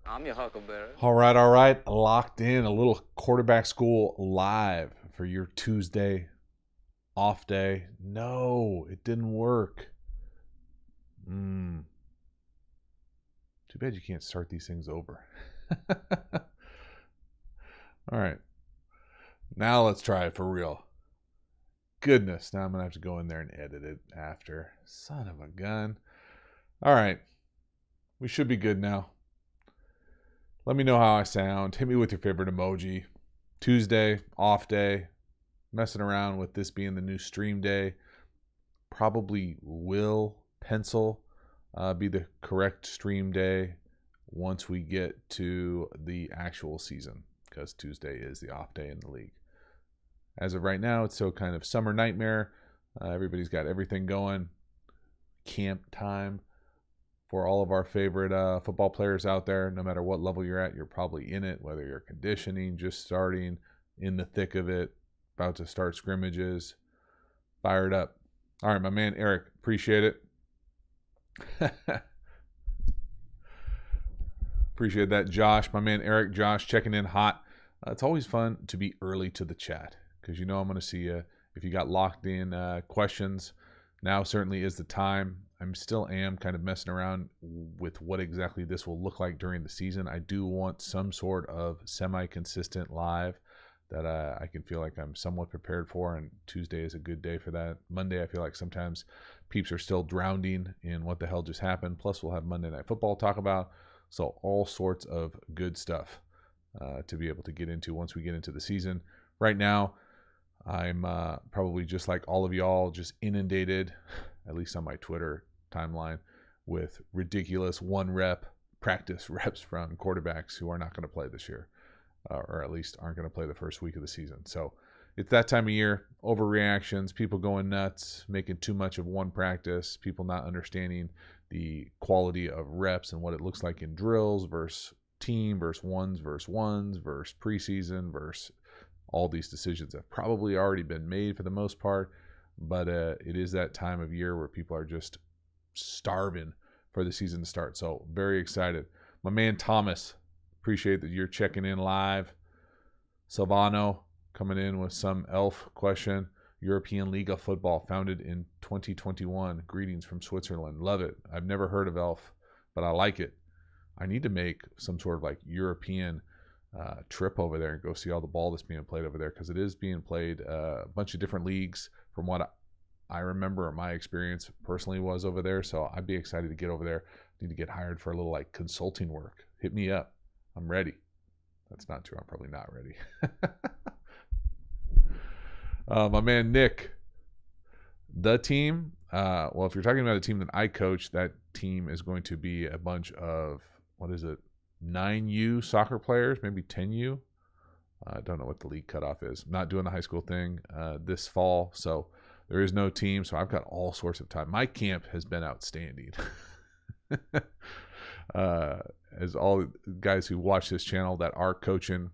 I'm your huckleberry. All right, all right. Locked in a little quarterback school live for your Tuesday off day. No, it didn't work. Too bad you can't start these things over. All right. Now let's try it for real. Goodness, now I'm going to have to go in there and edit it after. Son of a gun. All right. We should be good now. Let me know how I sound. Hit me with your favorite emoji. Tuesday, off day. Messing around with this being the new stream day. Probably will pencil be the correct stream day once we get to the actual season, because Tuesday is the off day in the league. As of right now, it's still kind of summer nightmare. Everybody's got everything going. Camp time for all of our favorite football players out there. No matter what level you're at, you're probably in it, whether you're conditioning, just starting, in the thick of it, about to start scrimmages, fired up. All right, my man Eric, appreciate it. Appreciate that, Josh. My man Eric, Josh, checking in hot. It's always fun to be early to the chat because you know I'm going to see you. If you got locked in questions, now certainly is the time. I'm still kind of messing around with what exactly this will look like during the season. I do want some sort of semi-consistent live that I can feel like I'm somewhat prepared for, and Tuesday is a good day for that. Monday, I feel like sometimes peeps are still drowning in what the hell just happened. Plus, we'll have Monday Night Football to talk about. So all sorts of good stuff to be able to get into once we get into the season. Right now, I'm probably just like all of y'all, just inundated, at least on my Twitter timeline, with ridiculous one-rep practice reps from quarterbacks who are not going to play this year, or at least aren't going to play the first week of the season. So it's that time of year, overreactions, people going nuts, making too much of one practice, people not understanding the quality of reps and what it looks like in drills versus team versus ones versus preseason versus all these decisions have probably already been made for the most part, but it is that time of year where people are just starving for the season to start. So very excited. My man Thomas, appreciate that you're checking in live. Silvano coming in with some elf question. European League of Football, founded in 2021. Greetings from Switzerland. Love it. I've never heard of elf, but I like it. I need to make some sort of like European trip over there and go see all the ball that's being played over there, because it is being played a bunch of different leagues from what I remember my experience personally was over there. So I'd be excited to get over there. Need to get hired for a little like consulting work. Hit me up. I'm ready. That's not true. I'm probably not ready. My man Nick, the team. Well, if you're talking about a team that I coach, that team is going to be a bunch of, what is it, 9U soccer players, maybe 10U. I don't know what the league cutoff is. I'm not doing the high school thing this fall, so there is no team. So I've got all sorts of time. My camp has been outstanding. As all guys who watch this channel that are coaching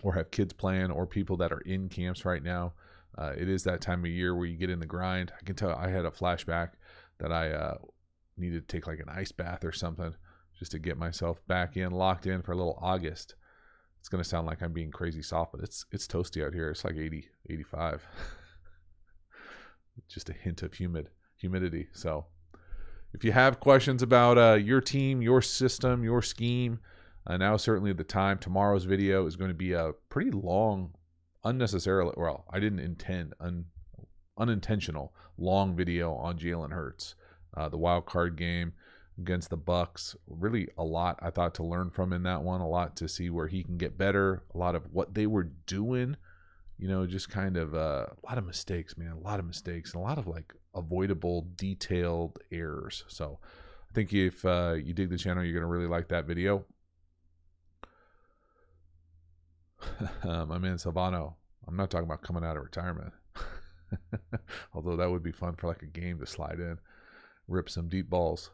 or have kids playing or people that are in camps right now, it is that time of year where you get in the grind. I can tell I had a flashback that I needed to take like an ice bath or something just to get myself back in, locked in for a little August. It's going to sound like I'm being crazy soft, but it's toasty out here. It's like 80, 85. Just a hint of humidity. So if you have questions about your team, your system, your scheme, now certainly the time. Tomorrow's video is going to be a pretty long, unnecessarily, well, I didn't intend, unintentional long video on Jalen Hurts, the wild card game against the Bucks. Really a lot I thought to learn from in that one, a lot to see where he can get better, a lot of what they were doing, just kind of a lot of mistakes, man, a lot of mistakes, and a lot of like avoidable, detailed errors. So I think if you dig the channel, you're going to really like that video. My man Silvano, I'm not talking about coming out of retirement. Although that would be fun for like a game to slide in, rip some deep balls.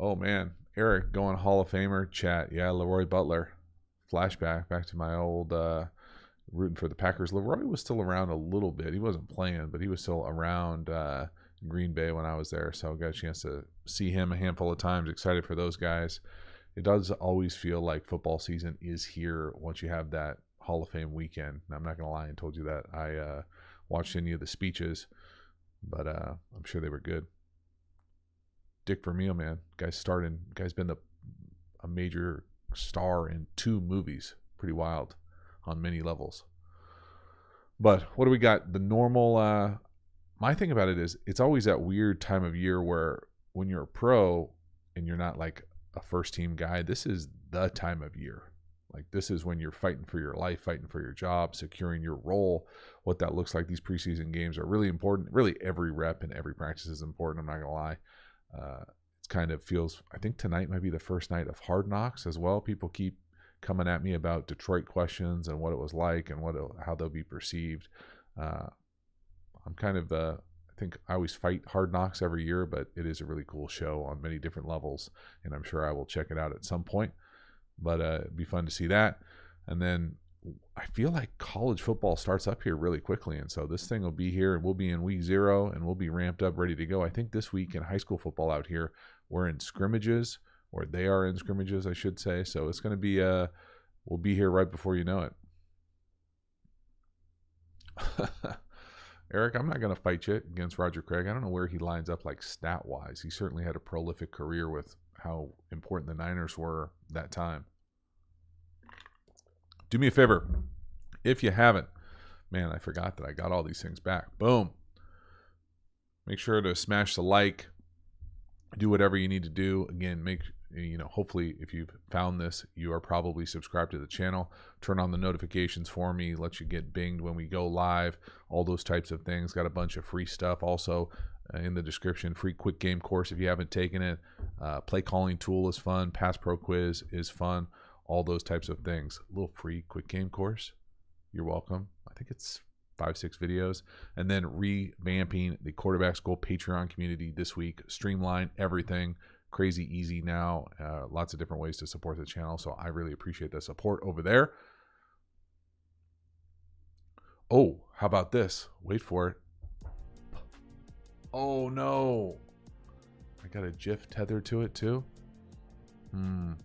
Oh man, Eric going Hall of Famer chat. Yeah, Leroy Butler. Flashback back to my old rooting for the Packers. Leroy was still around a little bit. He wasn't playing, but he was still around Green Bay when I was there, so I got a chance to see him a handful of times. Excited for those guys. It does always feel like football season is here once you have that Hall of Fame weekend. And I'm not going to lie and told you that. I watched any of the speeches, but I'm sure they were good. Dick Vermeil, man. Guy's been a major star in 2 movies. Pretty wild on many levels. But what do we got? The normal... my thing about it is it's always that weird time of year where when you're a pro and you're not like a first team guy, this is the time of year. Like this is when you're fighting for your life, fighting for your job, securing your role. What that looks like. These preseason games are really important. Really every rep and every practice is important. I'm not going to lie. It kind of feels, I think tonight might be the first night of Hard Knocks as well. People keep coming at me about Detroit questions and what it was like and how they'll be perceived. I'm kind of I think I always fight Hard Knocks every year, but it is a really cool show on many different levels, and I'm sure I will check it out at some point. But it'd be fun to see that. And then I feel like college football starts up here really quickly, and so this thing will be here, and we'll be in week 0, and we'll be ramped up, ready to go. I think this week in high school football out here, we're in scrimmages, or they are in scrimmages, I should say. So it's going to be we'll be here right before you know it. Eric, I'm not going to fight you against Roger Craig. I don't know where he lines up like stat-wise. He certainly had a prolific career with how important the Niners were that time. Do me a favor. If you haven't, man, I forgot that I got all these things back. Boom. Make sure to smash the like. Do whatever you need to do. Again, hopefully if you've found this, you are probably subscribed to the channel. Turn on the notifications for me. Let you get binged when we go live. All those types of things. Got a bunch of free stuff also in the description. Free quick game course if you haven't taken it. Play calling tool is fun. Pass Pro quiz is fun. All those types of things. A little free quick game course. You're welcome. I think it's 5-6 videos. And then revamping the Quarterback School Patreon community this week. Streamline everything. Crazy easy now. Lots of different ways to support the channel. So I really appreciate the support over there. Oh, how about this? Wait for it. Oh no. I got a GIF tethered to it too. I'm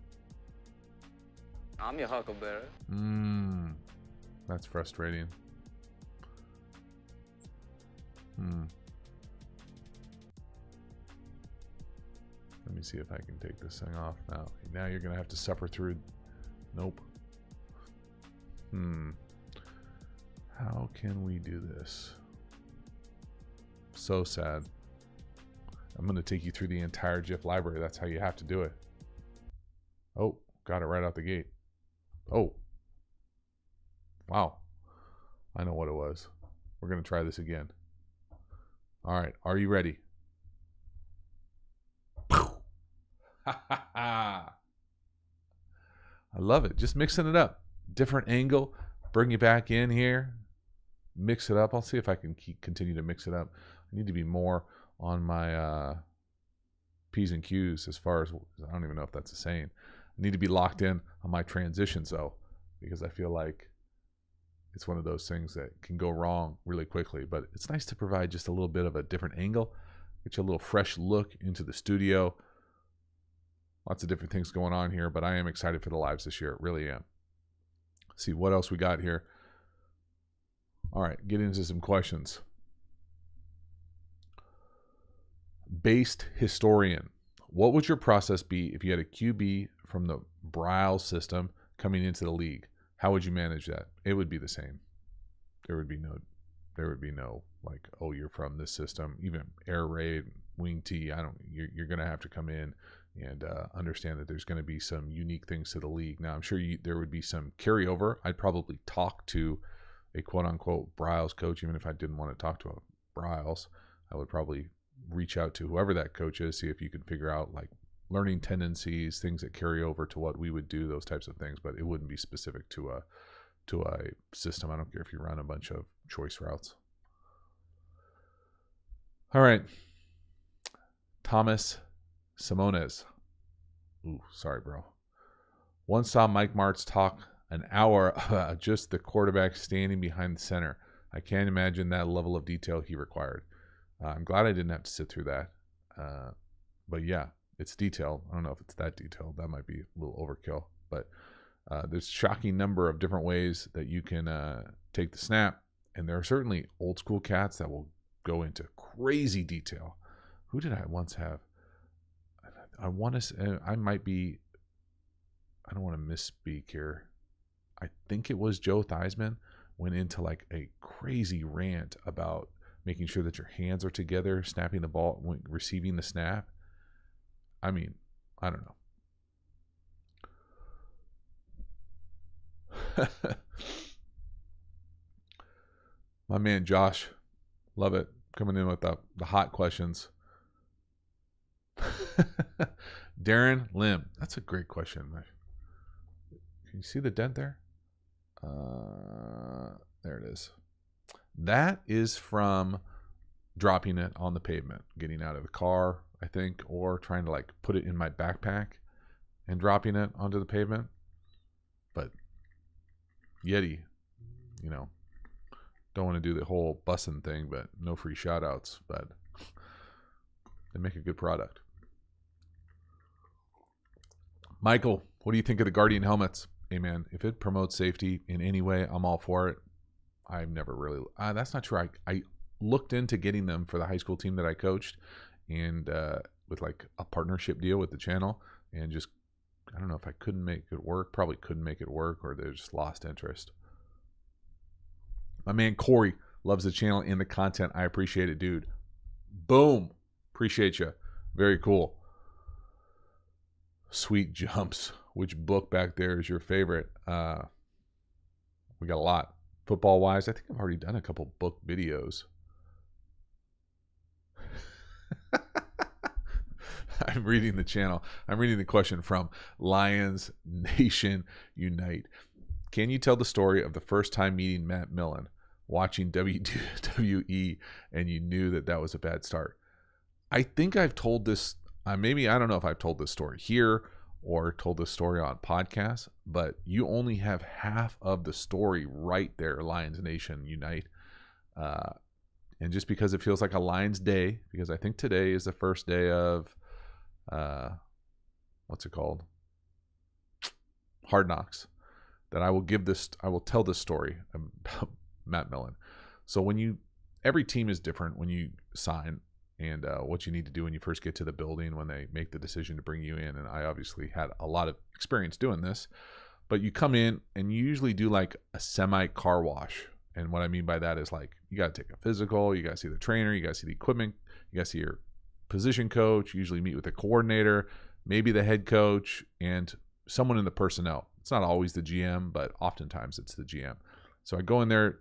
your huckleberry. That's frustrating. Let me see if I can take this thing off now. Now you're gonna have to suffer through. Nope. How can we do this? So sad. I'm gonna take you through the entire GIF library. That's how you have to do it. Oh, got it right out the gate. Oh. Wow. I know what it was. We're gonna try this again. All right, are you ready? I love it. Just mixing it up. Different angle. Bring you back in here. Mix it up. I'll see if I can continue to mix it up. I need to be more on my P's and Q's as far as, I don't even know if that's a saying. I need to be locked in on my transitions though, because I feel like it's one of those things that can go wrong really quickly. But it's nice to provide just a little bit of a different angle. Get you a little fresh look into the studio. Lots of different things going on here, but I am excited for the lives this year. Really am. Let's see what else we got here. All right, get into some questions. Based historian. What would your process be if you had a QB from the Briles system coming into the league? How would you manage that? It would be the same. There would be no like, oh, you're from this system. Even air raid, wing T. You're going to have to come in and understand that there's going to be some unique things to the league. Now, I'm sure there would be some carryover. I'd probably talk to a quote-unquote Briles coach, even if I didn't want to talk to a Briles. I would probably reach out to whoever that coach is, see if you could figure out like learning tendencies, things that carry over to what we would do, those types of things. But it wouldn't be specific to a system. I don't care if you run a bunch of choice routes. All right. Thomas Simones. Ooh, sorry, bro. Once saw Mike Martz talk an hour about just the quarterback standing behind the center. I can't imagine that level of detail he required. I'm glad I didn't have to sit through that. But yeah, it's detailed. I don't know if it's that detailed. That might be a little overkill. But there's a shocking number of different ways that you can take the snap. And there are certainly old school cats that will go into crazy detail. Who did I once have? I want to say, I might be, I don't want to misspeak here. I think it was Joe Theismann went into like a crazy rant about making sure that your hands are together, snapping the ball, receiving the snap. I mean, I don't know. My man Josh, love it, coming in with the hot questions. Darren Lim, that's a great question. Can you see the dent there? There it is. That is from dropping it on the pavement, getting out of the car, I think, or trying to like put it in my backpack and dropping it onto the pavement. But Yeti, you know, don't want to do the whole bussin' thing, but no free shout outs, but they make a good product. Michael, what do you think of the Guardian helmets? Hey man, if it promotes safety in any way, I'm all for it. I've never really, that's not true. I looked into getting them for the high school team that I coached, and with like a partnership deal with the channel, and just, I don't know if I couldn't make it work, probably couldn't make it work, or they just lost interest. My man Corey loves the channel and the content. I appreciate it, dude. Boom. Appreciate you. Very cool. Sweet jumps. Which book back there is your favorite? We got a lot. Football wise, I think I've already done a couple book videos. I'm reading the channel. I'm reading the question from Lions Nation Unite. Can you tell the story of the first time meeting Matt Millen, watching WWE, and you knew that was a bad start? I think I've told this, maybe, I don't know if I've told this story here or told this story on podcasts, but you only have half of the story right there, Lions Nation Unite. And just because it feels like a Lions day, because I think today is the first day of, what's it called? Hard Knocks. That I will tell this story about Matt Millen. So every team is different when you sign, and what you need to do when you first get to the building, when they make the decision to bring you in. And I obviously had a lot of experience doing this, but you come in and you usually do like a semi car wash. And what I mean by that is like, you got to take a physical, you got to see the trainer, you got to see the equipment, you got to see your position coach, usually meet with the coordinator, maybe the head coach, and someone in the personnel. It's not always the GM, but oftentimes it's the GM. So I go in there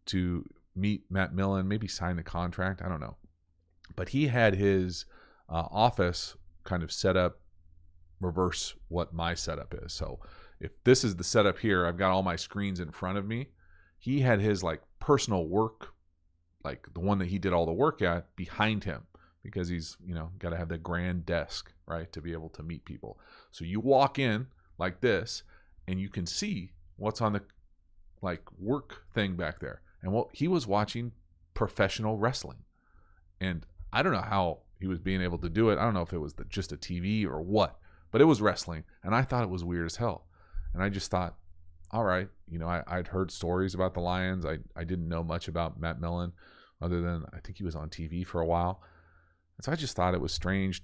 to meet Matt Millen, maybe sign the contract. I don't know. But he had his office kind of set up, reverse what my setup is. So if this is the setup here, I've got all my screens in front of me. He had his like personal work, like the one that he did all the work at, behind him, because he's, got to have the grand desk, right, to be able to meet people. So you walk in like this and you can see what's on the like work thing back there. And he was watching professional wrestling. And I don't know how he was being able to do it. I don't know if it was just a TV or what, but it was wrestling. And I thought it was weird as hell. And I just thought, all right, I'd heard stories about the Lions. I didn't know much about Matt Millen other than I think he was on TV for a while. And so I just thought it was strange.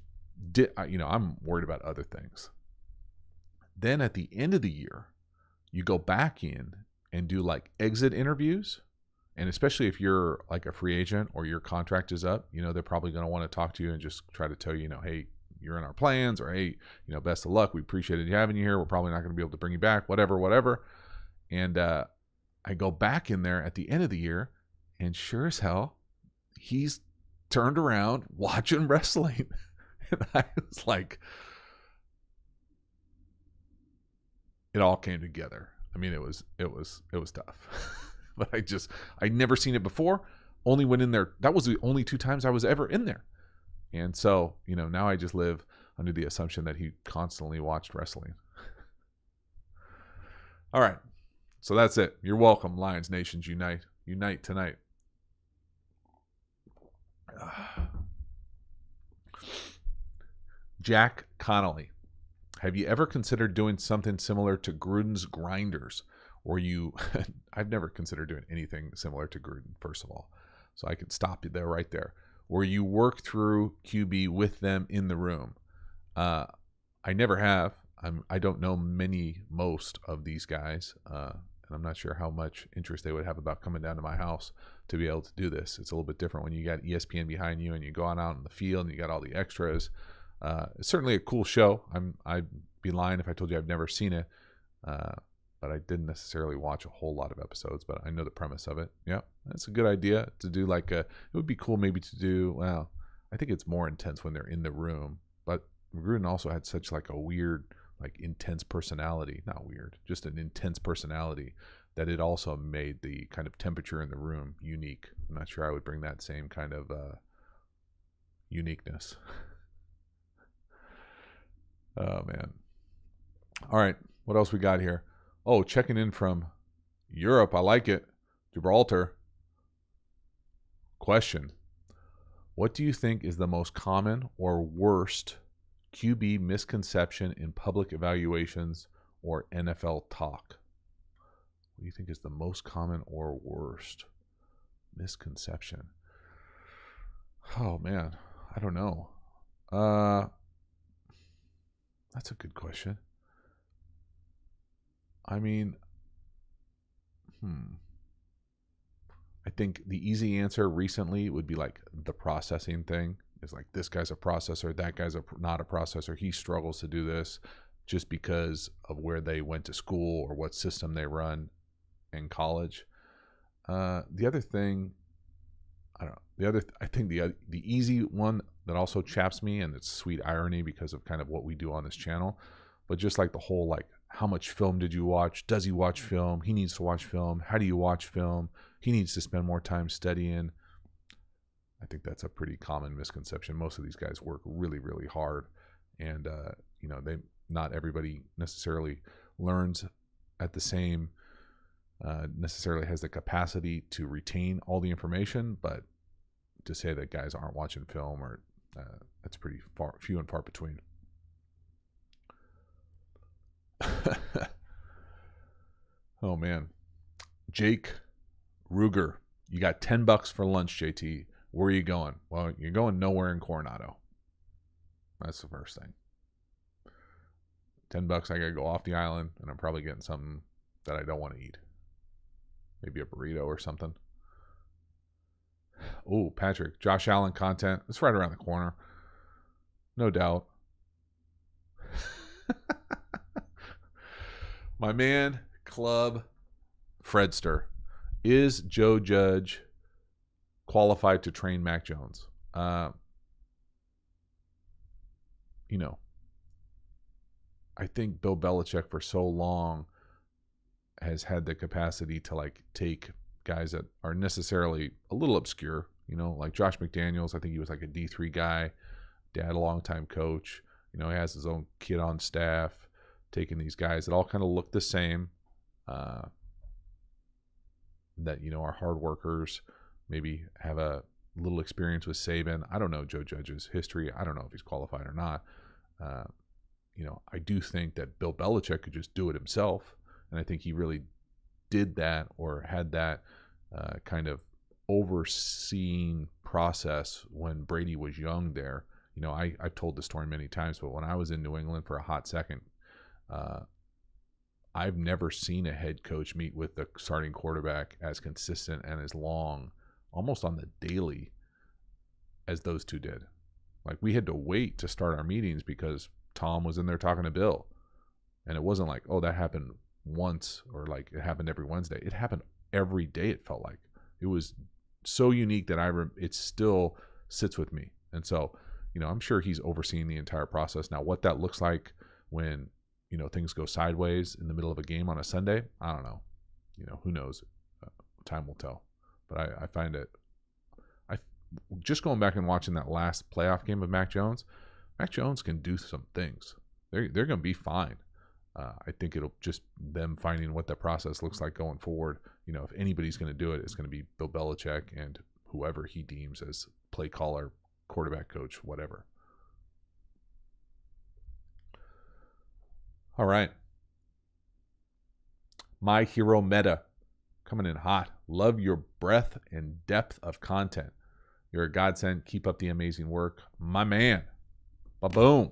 I'm worried about other things. Then at the end of the year, you go back in and do like exit interviews. And especially if you're like a free agent or your contract is up, they're probably going to want to talk to you and just try to tell you, hey, you're in our plans, or hey, best of luck. We appreciated having you here. We're probably not going to be able to bring you back, whatever. And I go back in there at the end of the year, and sure as hell, he's turned around watching wrestling. And I was like, it all came together. I mean, it was tough. But I'd never seen it before. Only went in there. That was the only 2 times I was ever in there. And so, now I just live under the assumption that he constantly watched wrestling. All right. So that's it. You're welcome, Lions Nations Unite. Unite tonight. Jack Connolly. Have you ever considered doing something similar to Gruden's Grinders? Or you, I've never considered doing anything similar to Gruden, first of all. So I could stop you there, right there. Where you work through QB with them in the room. I never have. I don't know most of these guys. And I'm not sure how much interest they would have about coming down to my house to be able to do this. It's a little bit different when you got ESPN behind you and you go on out in the field and you got all the extras. It's certainly a cool show. I'd be lying if I told you I've never seen it, but I didn't necessarily watch a whole lot of episodes, but I know the premise of it. Yeah, that's a good idea to do. It would be cool maybe to do, well, I think it's more intense when they're in the room, but Gruden also had such like a weird, like intense personality, not weird, just an intense personality, that it also made the kind of temperature in the room unique. I'm not sure I would bring that same kind of uniqueness. Oh, man. All right. What else we got here? Oh, checking in from Europe. I like it. Gibraltar. Question. What do you think is the most common or worst QB misconception in public evaluations or NFL talk? What do you think is the most common or worst misconception? Oh, man. I don't know. That's a good question. I mean, I think the easy answer recently would be like the processing thing. It's like, this guy's a processor, that guy's not a processor. He struggles to do this just because of where they went to school or what system they run in college. The other thing, I don't know. I think the easy one that also chaps me, and it's sweet irony because of kind of what we do on this channel, but just like the whole, like, how much film did you watch? Does he watch film? He needs to watch film. How do you watch film? He needs to spend more time studying. I think that's a pretty common misconception. Most of these guys work really, really hard, and not everybody necessarily learns at the same, necessarily has the capacity to retain all the information, but to say that guys aren't watching film, or that's pretty few and far between. Oh, man. Jake Ruger, you got $10 for lunch, JT. Where are you going? Well, you're going nowhere in Coronado. That's the first thing. $10, I got to go off the island, and I'm probably getting something that I don't want to eat. Maybe a burrito or something. Oh, Patrick, Josh Allen content. It's right around the corner. No doubt. My man, Club Fredster. Is Joe Judge qualified to train Mac Jones? I think Bill Belichick for so long has had the capacity to like take guys that are necessarily a little obscure, like Josh McDaniels. I think he was like a D3 guy, dad, a longtime coach. He has his own kid on staff, taking these guys that all kind of look the same, that, are hard workers, maybe have a little experience with Saban. I don't know Joe Judge's history. I don't know if he's qualified or not. I do think that Bill Belichick could just do it himself. And I think he really did that, or had that kind of overseeing process when Brady was young there. I've told this story many times, but when I was in New England for a hot second, I've never seen a head coach meet with the starting quarterback as consistent and as long, almost on the daily, as those two did. Like, we had to wait to start our meetings because Tom was in there talking to Bill. And it wasn't like, oh, that happened once, or like it happened every Wednesday. It happened every day, it felt like. It was so unique that it still sits with me. And so, I'm sure he's overseeing the entire process. Now, what that looks like when, things go sideways in the middle of a game on a Sunday, I don't know. Who knows? Time will tell. But I find it, just going back and watching that last playoff game of Mac Jones can do some things. They're going to be fine. I think it'll just them finding what that process looks like going forward. If anybody's going to do it, it's going to be Bill Belichick and whoever he deems as play caller, quarterback coach, whatever. All right. My Hero Meta, coming in hot. Love your breadth and depth of content. You're a godsend. Keep up the amazing work. My man. Ba-boom.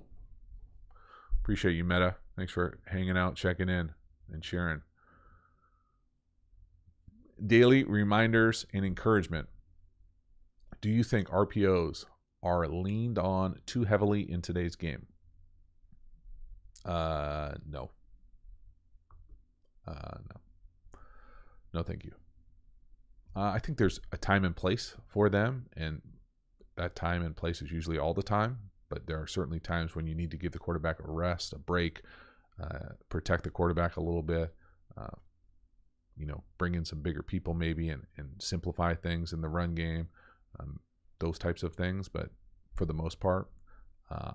Appreciate you, Meta. Thanks for hanging out, checking in, and sharing. Daily reminders and encouragement. Do you think RPOs are leaned on too heavily in today's game? No. No. No, thank you. I think there's a time and place for them, and that time and place is usually all the time, but there are certainly times when you need to give the quarterback a rest, a break, protect the quarterback a little bit, bring in some bigger people maybe and simplify things in the run game, those types of things. But for the most part,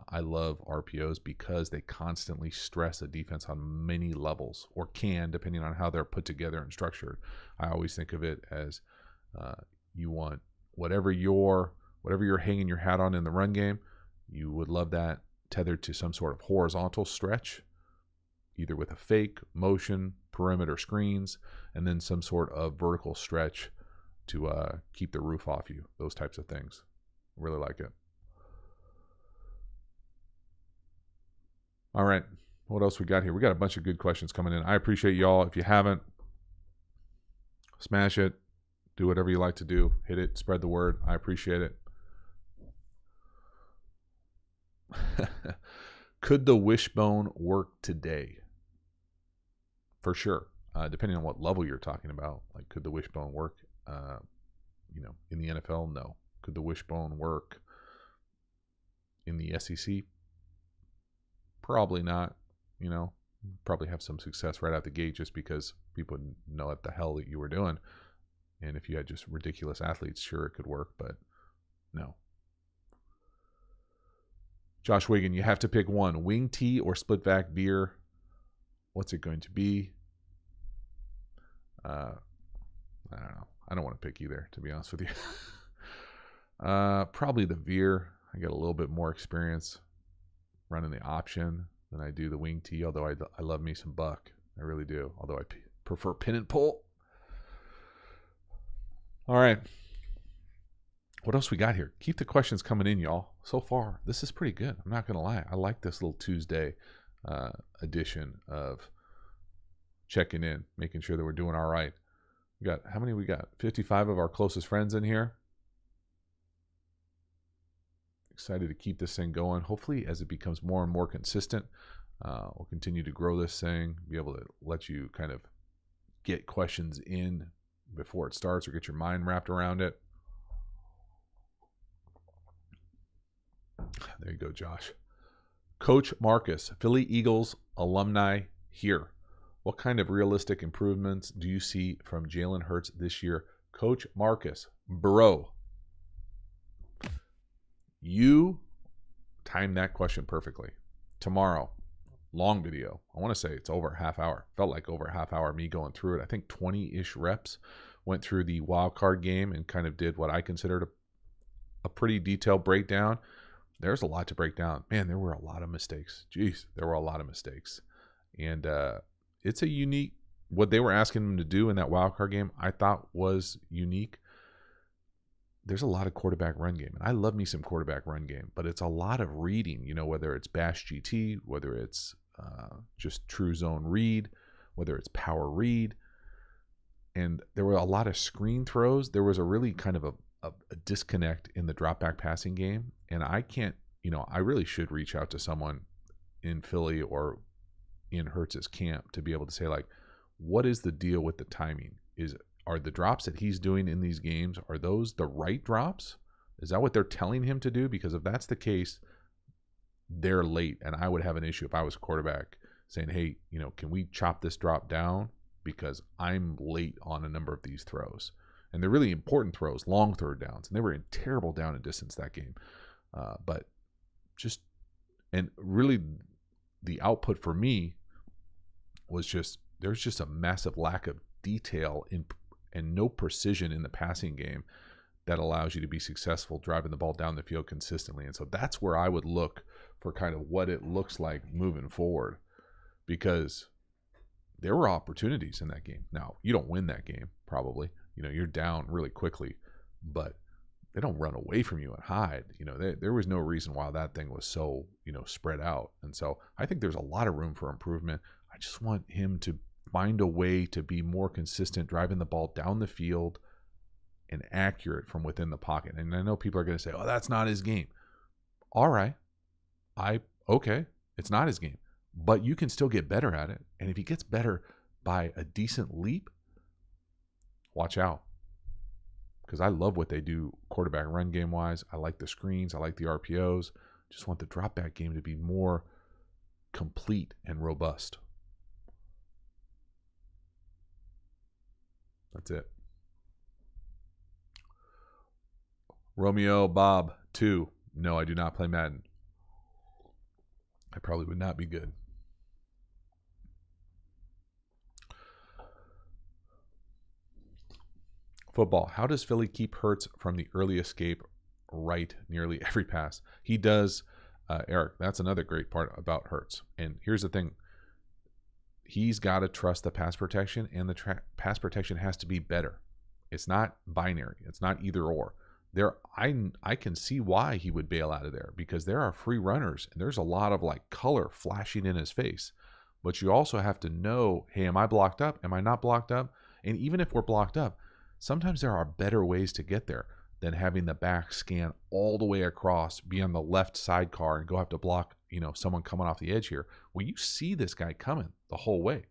I love RPOs because they constantly stress a defense on many levels, or can, depending on how they're put together and structured. I always think of it as you want whatever you're hanging your hat on in the run game, you would love that tethered to some sort of horizontal stretch, either with a fake, motion, perimeter screens, and then some sort of vertical stretch to keep the roof off you, those types of things. Really like it. All right, what else we got here? We got a bunch of good questions coming in. I appreciate y'all. If you haven't, smash it. Do whatever you like to do. Hit it. Spread the word. I appreciate it. Could the wishbone work today? For sure. Depending on what level you're talking about. Like, could the wishbone work? In the NFL? No. Could the wishbone work in the SEC? Probably not. Probably have some success right out the gate just because people know what the hell that you were doing. And if you had just ridiculous athletes, sure, it could work, but no. Josh Wiggin, you have to pick one. Wing tea or split vac beer? What's it going to be? I don't know. I don't want to pick either, to be honest with you. Probably the beer. I got a little bit more experience running the option than I do the wing tea, although I love me some buck. I really do, although I prefer pin and pull. All right. What else we got here? Keep the questions coming in, y'all. So far, this is pretty good. I'm not going to lie. I like this little Tuesday edition of checking in, making sure that we're doing all right. How many we got? 55 of our closest friends in here. Excited to keep this thing going. Hopefully, as it becomes more and more consistent, we'll continue to grow this thing, be able to let you kind of get questions in before it starts or get your mind wrapped around it. There you go, Josh. Coach Marcus, Philly Eagles alumni here. What kind of realistic improvements do you see from Jalen Hurts this year? Coach Marcus, bro. You timed that question perfectly. Tomorrow, long video. I want to say it's over a half hour. Felt like over a half hour me going through it. I think 20-ish reps. Went through the wild card game and kind of did what I considered a pretty detailed breakdown. There's a lot to break down. Man, there were a lot of mistakes. Jeez, there were a lot of mistakes. And it's a unique, what they were asking him to do in that wild card game, I thought was unique. There's a lot of quarterback run game. And I love me some quarterback run game, but it's a lot of reading, whether it's bash GT, whether it's just true zone read, whether it's power read. And there were a lot of screen throws. There was a really kind of a disconnect in the drop back passing game. And I can't, I really should reach out to someone in Philly or in Hurts's camp to be able to say, like, what is the deal with the timing? Are the drops that he's doing in these games, are those the right drops? Is that what they're telling him to do? Because if that's the case, they're late. And I would have an issue if I was a quarterback saying, hey, can we chop this drop down? Because I'm late on a number of these throws. And they're really important throws, long third downs. And they were in terrible down and distance that game. And really the output for me was there's just a massive lack of detail and no precision in the passing game. that allows you to be successful driving the ball down the field consistently. And so that's where I would look for kind of what it looks like moving forward, because there were opportunities in that game. Now, you don't win that game, probably. You're down really quickly, but they don't run away from you and hide. There was no reason why that thing was so, spread out. And so I think there's a lot of room for improvement. I just want him to find a way to be more consistent, driving the ball down the field and accurate from within the pocket. And I know people are going to say, oh, that's not his game. All right. Okay. It's not his game, but you can still get better at it. And if he gets better by a decent leap, watch out. Because I love what they do quarterback run game wise. I like the screens. I like the RPOs. Just want the drop back game to be more complete and robust. That's it. Romeo Bob 2. No, I do not play Madden. I probably would not be good. Football. How does Philly keep Hurts from the early escape right nearly every pass? He does, Eric. That's another great part about Hurts. And here's the thing. He's got to trust the pass protection, and the pass protection has to be better. It's not binary. It's not either or. I can see why he would bail out of there, because there are free runners and there's a lot of like color flashing in his face. But you also have to know, hey, am I blocked up? Am I not blocked up? And even if we're blocked up, sometimes there are better ways to get there than having the back scan all the way across, be on the left sidecar and go have to block, someone coming off the edge here. Well, you see this guy coming the whole way,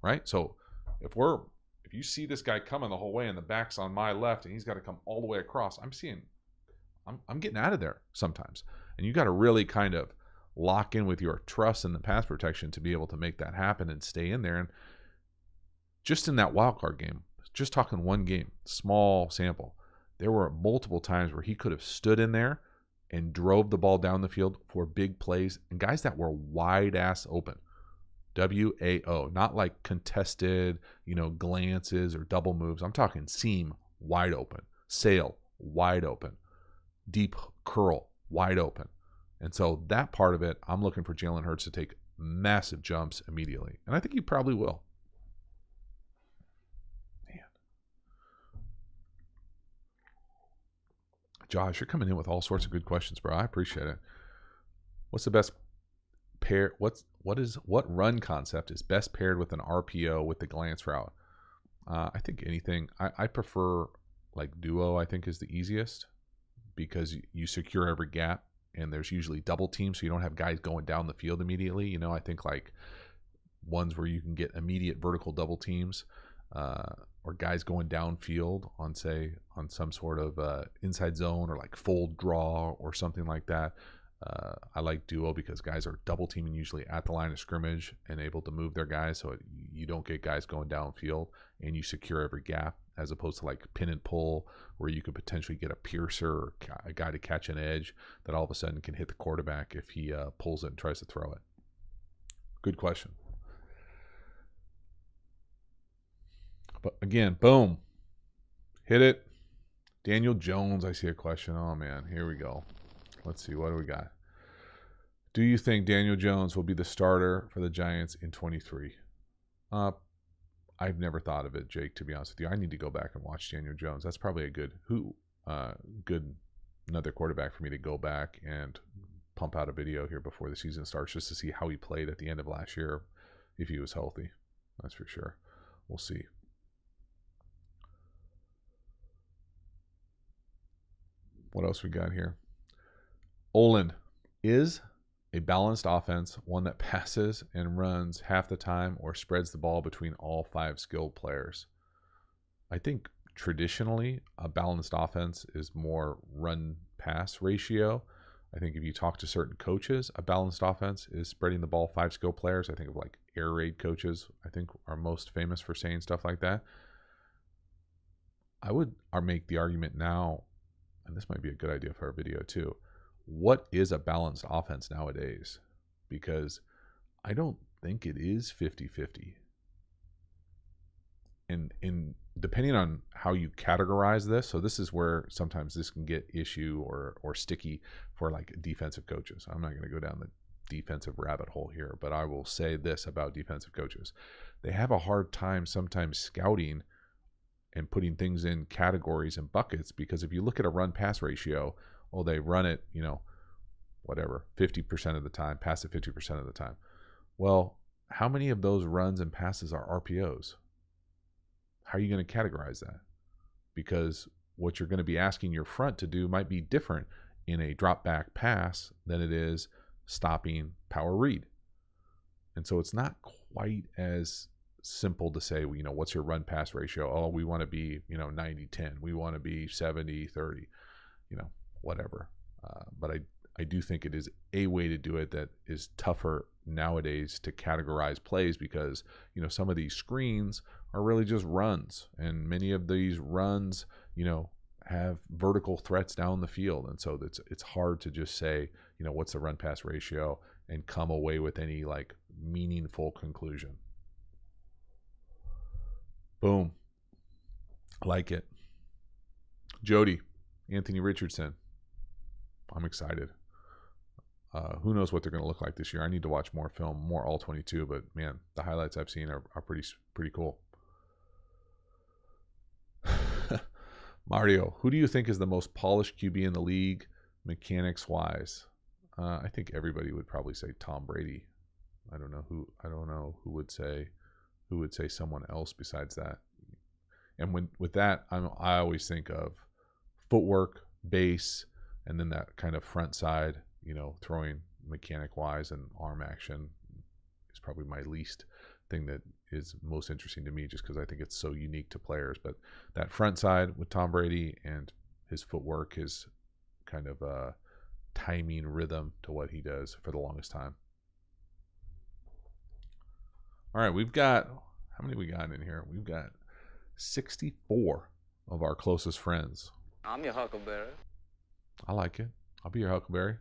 right? So if you see this guy coming the whole way and the back's on my left and he's got to come all the way across, I'm getting out of there sometimes. And you got to really kind of lock in with your trust in the pass protection to be able to make that happen and stay in there. And just in that wild card game, just talking one game, small sample, there were multiple times where he could have stood in there and drove the ball down the field for big plays, and guys that were wide ass open. WAO, not like contested, glances or double moves. I'm talking seam wide open, sail wide open, deep curl wide open. And so that part of it, I'm looking for Jalen Hurts to take massive jumps immediately. And I think he probably will. Man. Josh, you're coming in with all sorts of good questions, bro. I appreciate it. What's the best pair? What run concept is best paired with an RPO with the glance route? I think anything. I prefer like duo. I think is the easiest because you secure every gap, and there's usually double teams, so you don't have guys going down the field immediately. I think like ones where you can get immediate vertical double teams, or guys going downfield on some sort of inside zone or like fold draw or something like that. I like duo because guys are double teaming usually at the line of scrimmage and able to move their guys, so you don't get guys going downfield, and you secure every gap, as opposed to like pin and pull where you could potentially get a piercer or a guy to catch an edge that all of a sudden can hit the quarterback if he pulls it and tries to throw it. Good question. But again, boom, hit it. Daniel Jones, I see a question. Oh man, here we go. Let's see, what do we got? Do you think Daniel Jones will be the starter for the Giants in 23? I've never thought of it, Jake, to be honest with you. I need to go back and watch Daniel Jones. That's probably a good another quarterback for me to go back and pump out a video here before the season starts just to see how he played at the end of last year, if he was healthy. That's for sure. We'll see. What else we got here? Olin, is a balanced offense one that passes and runs half the time or spreads the ball between all 5 skilled players? I think traditionally a balanced offense is more run-pass ratio. I think if you talk to certain coaches, a balanced offense is spreading the ball 5 skilled players. I think of like air raid coaches, I think are most famous for saying stuff like that. I would make the argument now, and this might be a good idea for our video too. What is a balanced offense nowadays? Because I don't think it is 50-50. in depending on how you categorize this, so this is where sometimes this can get issue or sticky for like defensive coaches. I'm not going to go down the defensive rabbit hole here, but I will say this about defensive coaches. They have a hard time sometimes scouting and putting things in categories and buckets, because if you look at a run pass ratio, well, they run it, whatever, 50% of the time, pass it 50% of the time. Well, how many of those runs and passes are RPOs? How are you going to categorize that? Because what you're going to be asking your front to do might be different in a drop back pass than it is stopping power read. And so it's not quite as simple to say, what's your run pass ratio? Oh, we want to be, 90-10. We want to be 70-30, whatever. But I do think it is a way to do it that is tougher nowadays to categorize plays, because, some of these screens are really just runs, and many of these runs, have vertical threats down the field. And so it's hard to just say, what's the run pass ratio and come away with any like meaningful conclusion. Boom. I like it. Jody, Anthony Richardson. I'm excited. Who knows what they're going to look like this year? I need to watch more film, more all 22, but man, the highlights I've seen are pretty cool. Mario, who do you think is the most polished QB in the league, mechanics wise? I think everybody would probably say Tom Brady. I don't know who would say someone else besides that. And with that, I always think of footwork, base, and then that kind of front side, throwing mechanic wise, and arm action is probably my least thing that is most interesting to me, just because I think it's so unique to players. But that front side with Tom Brady and his footwork, his kind of timing rhythm to what he does for the longest time. All right, we've got, how many we got in here? We've got 64 of our closest friends. I'm your huckleberry. I like it. I'll be your huckleberry.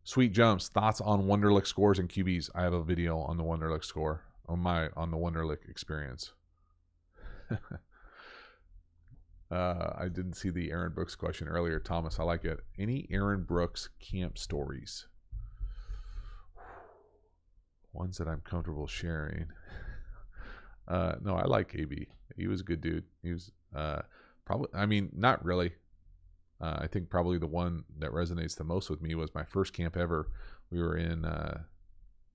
Sweet Jumps, thoughts on Wonderlic scores and QBs. I have a video on the Wonderlic score, on the Wonderlic experience. I didn't see the Aaron Brooks question earlier, Thomas. I like it. Any Aaron Brooks camp stories? Ones that I'm comfortable sharing. No, I like AB. He was a good dude. He was not really. I think probably the one that resonates the most with me was my first camp ever. We were in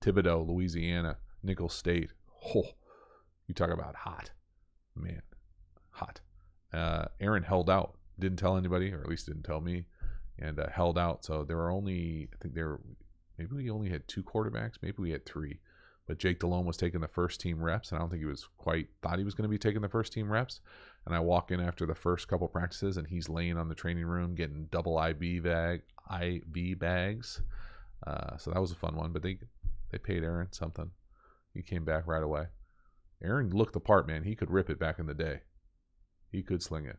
Thibodaux, Louisiana, Nicholls State. Oh, you talk about hot. Man, hot. Aaron held out. Didn't tell anybody, or at least didn't tell me, and held out. So there were only, maybe we only had 2 quarterbacks. Maybe we had 3. But Jake Delhomme was taking the first team reps, and I don't think he was thought he was going to be taking the first team reps. And I walk in after the first couple practices, and he's laying on the training room getting double IV bags. So that was a fun one. But they paid Aaron something. He came back right away. Aaron looked the part, man. He could rip it back in the day. He could sling it.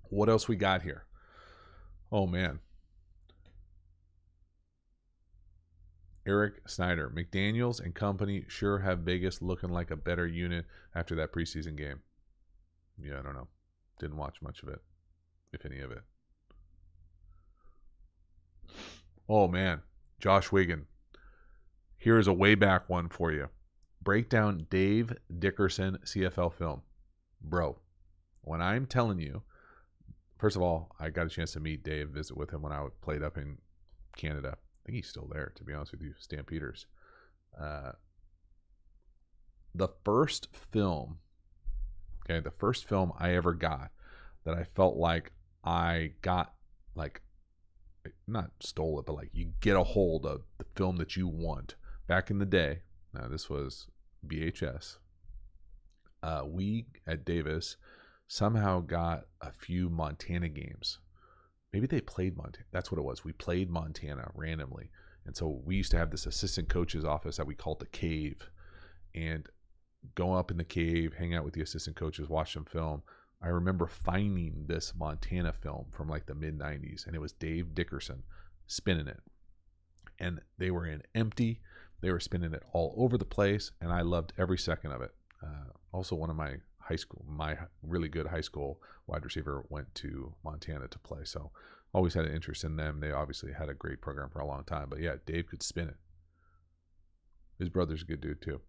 What else we got here? Oh, man. Eric Snyder. McDaniels and company sure have Vegas looking like a better unit after that preseason game. Yeah, I don't know. Didn't watch much of it, if any of it. Oh, man. Josh Wiggin. Here's a way back one for you. Break down Dave Dickerson CFL film. Bro, when I'm telling you, first of all, I got a chance to meet Dave, visit with him when I played up in Canada. I think he's still there, to be honest with you, Stampeders. The first film I ever got that I felt like I got, like, not stole it, but like you get a hold of the film that you want. Back in the day, now this was VHS, we at Davis somehow got a few Montana games. Maybe they played Montana. That's what it was. We played Montana randomly. And so we used to have this assistant coach's office that we called the cave. And go up in the cave, hang out with the assistant coaches, watch them film. I remember finding this Montana film from like the mid-90s, and it was Dave Dickerson spinning it. and they were in empty. They were spinning it all over the place, and I loved every second of it. Also, one of my really good high school wide receiver went to Montana to play, so always had an interest in them. They obviously had a great program for a long time, but yeah, Dave could spin it. His brother's a good dude too.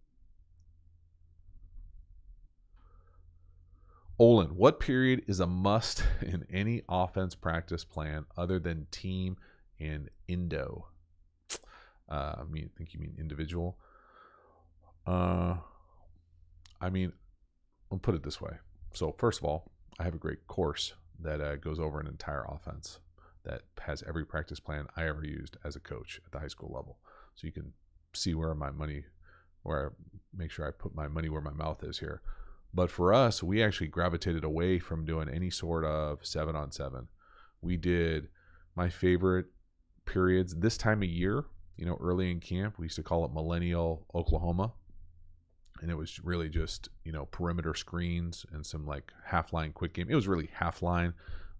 Olin, what period is a must in any offense practice plan other than team and indo? I think you mean individual. I'll put it this way. So first of all, I have a great course that goes over an entire offense that has every practice plan I ever used as a coach at the high school level. So you can see where I make sure I put my money where my mouth is here. But for us, we actually gravitated away from doing any sort of 7-on-7. We did my favorite periods this time of year, early in camp. We used to call it Millennial Oklahoma. And it was really just, perimeter screens and some like half line quick game. It was really half line,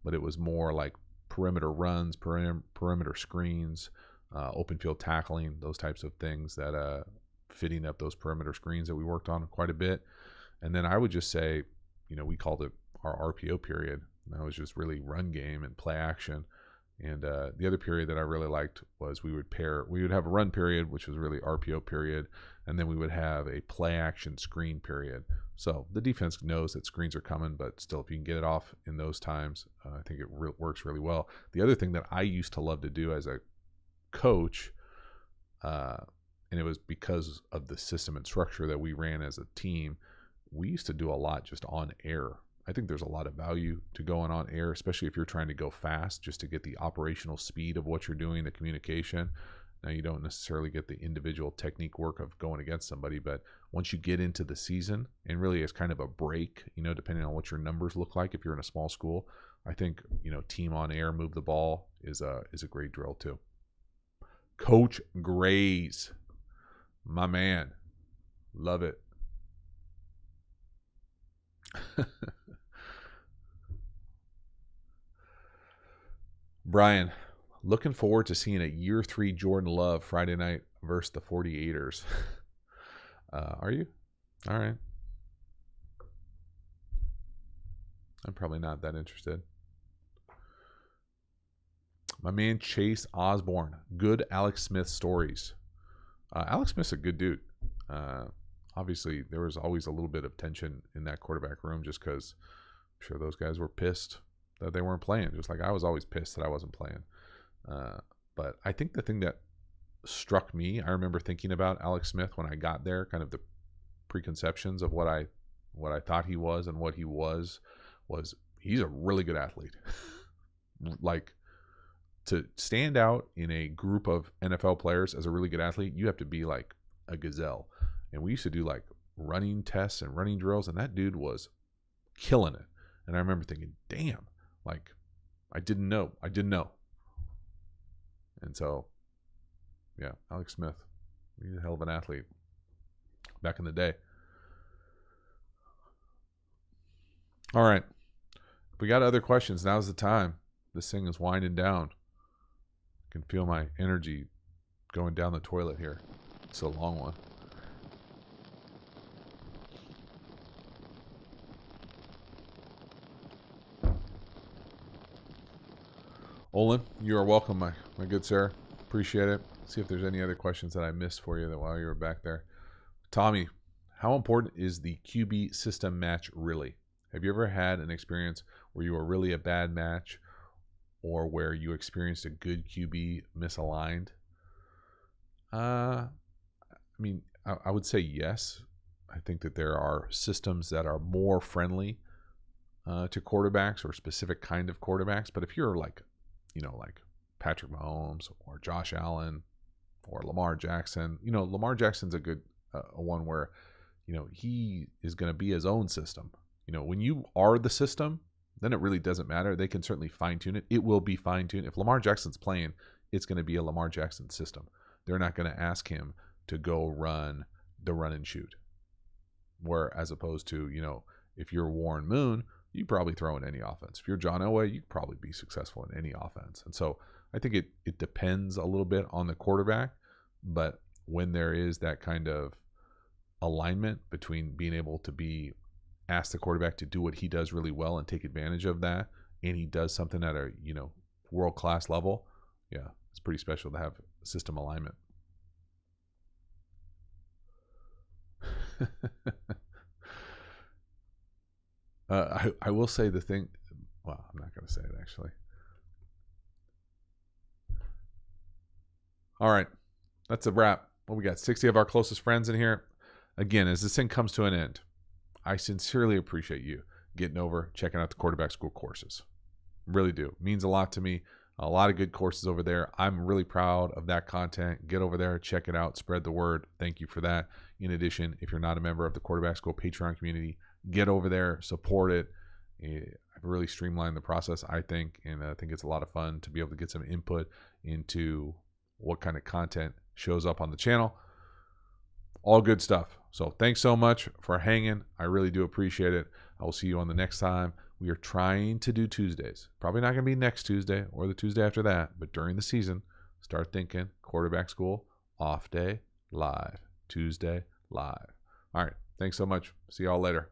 but it was more like perimeter runs, perimeter screens, open field tackling, those types of things that fitting up those perimeter screens that we worked on quite a bit. And then I would just say, we called it our RPO period. And that was just really run game and play action. And the other period that I really liked was we would have a run period, which was really RPO period, and then we would have a play action screen period. So the defense knows that screens are coming, but still, if you can get it off in those times, I think it works really well. The other thing that I used to love to do as a coach, and it was because of the system and structure that we ran as a team, we used to do a lot just on air. I think there's a lot of value to going on air, especially if you're trying to go fast, just to get the operational speed of what you're doing, the communication. Now, you don't necessarily get the individual technique work of going against somebody, but once you get into the season, and really it's kind of a break, depending on what your numbers look like if you're in a small school, I think, team on air, move the ball is a great drill too. Coach Grays, my man, love it. Brian, looking forward to seeing a year 3 Jordan Love Friday night versus the 48ers. Are you? All right. I'm probably not that interested. My man Chase Osborne, good Alex Smith stories. Alex Smith's a good dude. Obviously, there was always a little bit of tension in that quarterback room just because I'm sure those guys were pissed that they weren't playing, just like I was always pissed that I wasn't playing. But I think the thing that struck me, I remember thinking about Alex Smith when I got there, kind of the preconceptions of what I thought he was and what he was he's a really good athlete. Like, to stand out in a group of NFL players as a really good athlete, you have to be like a gazelle. And we used to do like running tests and running drills, and that dude was killing it. And I remember thinking, damn, like, I didn't know. And so, yeah, Alex Smith, he's a hell of an athlete back in the day. All right. If we got other questions, now's the time. This thing is winding down. I can feel my energy going down the toilet here. It's a long one. Olin, you are welcome, my good sir. Appreciate it. See if there's any other questions that I missed for you while you were back there. Tommy, how important is the QB system match really? Have you ever had an experience where you were really a bad match or where you experienced a good QB misaligned? I would say yes. I think that there are systems that are more friendly to quarterbacks or specific kind of quarterbacks. But if you're like Patrick Mahomes or Josh Allen or Lamar Jackson, Lamar Jackson's a good one where, he is going to be his own system. When you are the system, then it really doesn't matter. They can certainly fine tune it. It will be fine tuned. If Lamar Jackson's playing, it's going to be a Lamar Jackson system. They're not going to ask him to go run the run and shoot. Where as opposed to, if you're Warren Moon, you probably throw in any offense. If you're John Elway, you could probably be successful in any offense. And so I think it depends a little bit on the quarterback, but when there is that kind of alignment between being able to ask the quarterback to do what he does really well and take advantage of that, and he does something at a world-class level, yeah, it's pretty special to have system alignment. I will say the thing. Well, I'm not going to say it actually. All right, that's a wrap. Well, we got 60 of our closest friends in here. Again, as this thing comes to an end, I sincerely appreciate you getting over, checking out the quarterback school courses. Really do. It means a lot to me. A lot of good courses over there. I'm really proud of that content. Get over there, check it out, spread the word. Thank you for that. In addition, if you're not a member of the Quarterback School Patreon community, get over there, support it. I've really streamlined the process, I think, and I think it's a lot of fun to be able to get some input into what kind of content shows up on the channel. All good stuff. So thanks so much for hanging. I really do appreciate it. I will see you on the next time. We are trying to do Tuesdays. Probably not going to be next Tuesday or the Tuesday after that, but during the season, start thinking quarterback school, off day, live. Tuesday, live. All right. Thanks so much. See y'all later.